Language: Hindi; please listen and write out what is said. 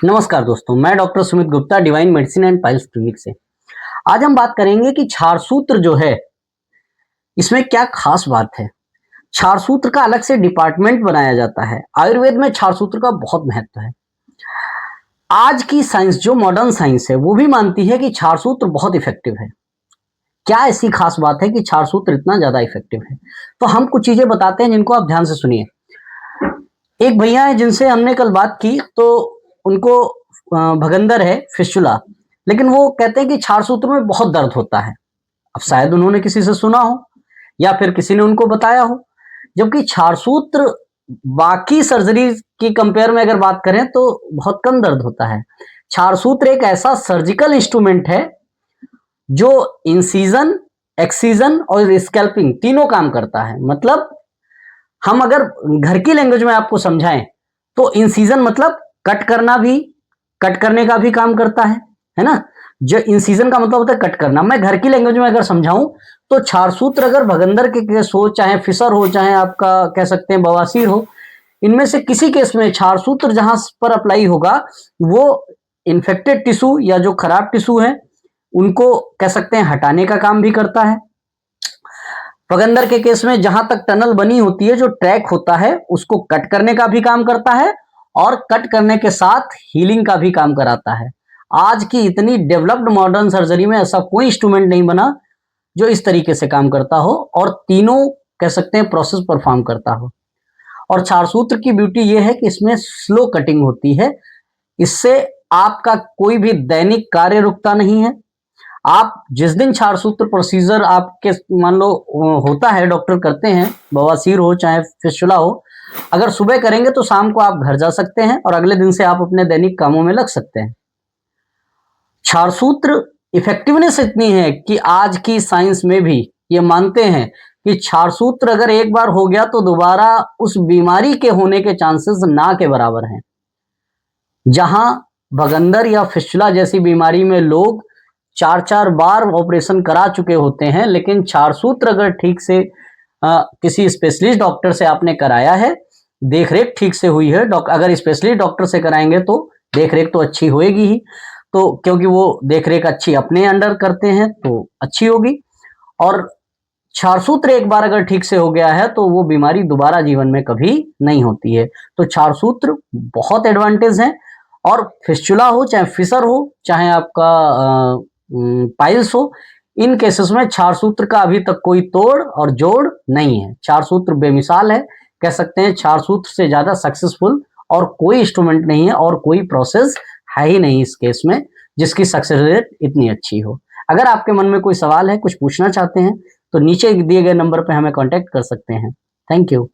नमस्कार दोस्तों, मैं doctor Sumit Gupta divine medicine and piles clinic से। आज हम बात करेंगे कि क्षार सूत्र जो है इसमें क्या खास बात है। क्षार सूत्र का अलग से डिपार्टमेंट बनाया जाता है। आयुर्वेद में क्षार सूत्र का बहुत महत्व है। आज की साइंस जो मॉडर्न साइंस है वो भी मानती है कि क्षार सूत्र बहुत इफेक्टिव है। क्या ऐसी खास बात है कि क्षार सूत्र इतना ज्यादा इफेक्टिव है? तो हम कुछ चीजें बताते हैं जिनको आप ध्यान से सुनिए। एक भैया है जिनसे हमने कल बात की, तो उनको भगंदर है, फिस्टुला, लेकिन वो कहते हैं कि क्षार सूत्र में बहुत दर्द होता है। अब शायद उन्होंने किसी से सुना हो या फिर किसी ने उनको बताया हो, जबकि क्षार सूत्र बाकी सर्जरी की कंपेयर में अगर बात करें तो बहुत कम दर्द होता है। क्षार सूत्र एक ऐसा सर्जिकल इंस्ट्रूमेंट है जो इंसीजन, एक्सीजन और स्कैल्पिंग तीनों काम करता है। मतलब हम अगर घर की लैंग्वेज में आपको समझाएं तो इंसीजन मतलब कट करना भी, कट करने का भी काम करता है ना। जो इंसीजन का मतलब होता है कट करना। मैं घर की लैंग्वेज में अगर समझाऊं तो क्षार सूत्र अगर भगंदर के केस हो, चाहे फिसर हो, चाहे आपका कह सकते हैं बवासीर हो, इनमें से किसी केस में क्षार सूत्र जहां पर अप्लाई होगा वो इन्फेक्टेड टिश्यू या जो खराब टिश्यू है उनको कह सकते हैं हटाने का काम भी करता है। भगंदर के केस में जहां तक टनल बनी होती है, जो ट्रैक होता है, उसको कट करने का भी काम करता है और कट करने के साथ हीलिंग का भी काम कराता है। आज की इतनी डेवलप्ड मॉडर्न सर्जरी में ऐसा कोई इंस्ट्रूमेंट नहीं बना जो इस तरीके से काम करता हो और तीनों कह सकते हैं प्रोसेस परफॉर्म करता हो। और क्षार सूत्र की ब्यूटी यह है कि इसमें स्लो कटिंग होती है। इससे आपका कोई भी दैनिक कार्य रुकता नहीं है। आप जिस दिन क्षार सूत्र प्रोसीजर आपके मान लो होता है, डॉक्टर करते हैं, बवासीर हो चाहे फिस्टुला हो, अगर सुबह करेंगे तो शाम को आप घर जा सकते हैं और अगले दिन से आप अपने दैनिक कामों में लग सकते हैं। क्षार सूत्र इफेक्टिवनेस इतनी है कि आज की साइंस में भी ये मानते हैं कि क्षार सूत्र अगर एक बार हो गया तो दोबारा उस बीमारी के होने के चांसेस ना के बराबर हैं। जहां भगंदर या फिस्टुला जैसी बीमारी में लोग 4-4 बार ऑपरेशन करा चुके होते हैं, लेकिन क्षार सूत्र अगर ठीक से किसी स्पेशलिस्ट डॉक्टर से आपने कराया है, देखरेख ठीक से हुई है, अगर स्पेशलिस्ट डॉक्टर से कराएंगे तो देखरेख तो अच्छी होएगी ही, तो क्योंकि वो देखरेख अच्छी अपने अंडर करते हैं तो अच्छी होगी। और क्षार सूत्र एक बार अगर ठीक से हो गया है तो वो बीमारी दोबारा जीवन में कभी नहीं होती है। तो क्षार सूत्र बहुत एडवांटेज है। और फिस्टुला हो चाहे फिसर हो चाहे आपका पाइल्स हो, इन केसेस में क्षार सूत्र का अभी तक कोई तोड़ और जोड़ नहीं है। क्षार सूत्र बेमिसाल है, कह सकते हैं क्षार सूत्र से ज्यादा सक्सेसफुल और कोई इंस्ट्रूमेंट नहीं है और कोई प्रोसेस है ही नहीं इस केस में जिसकी सक्सेस रेट इतनी अच्छी हो। अगर आपके मन में कोई सवाल है, कुछ पूछना चाहते हैं, तो नीचे दिए गए नंबर पर हमें कांटेक्ट कर सकते हैं। Thank you.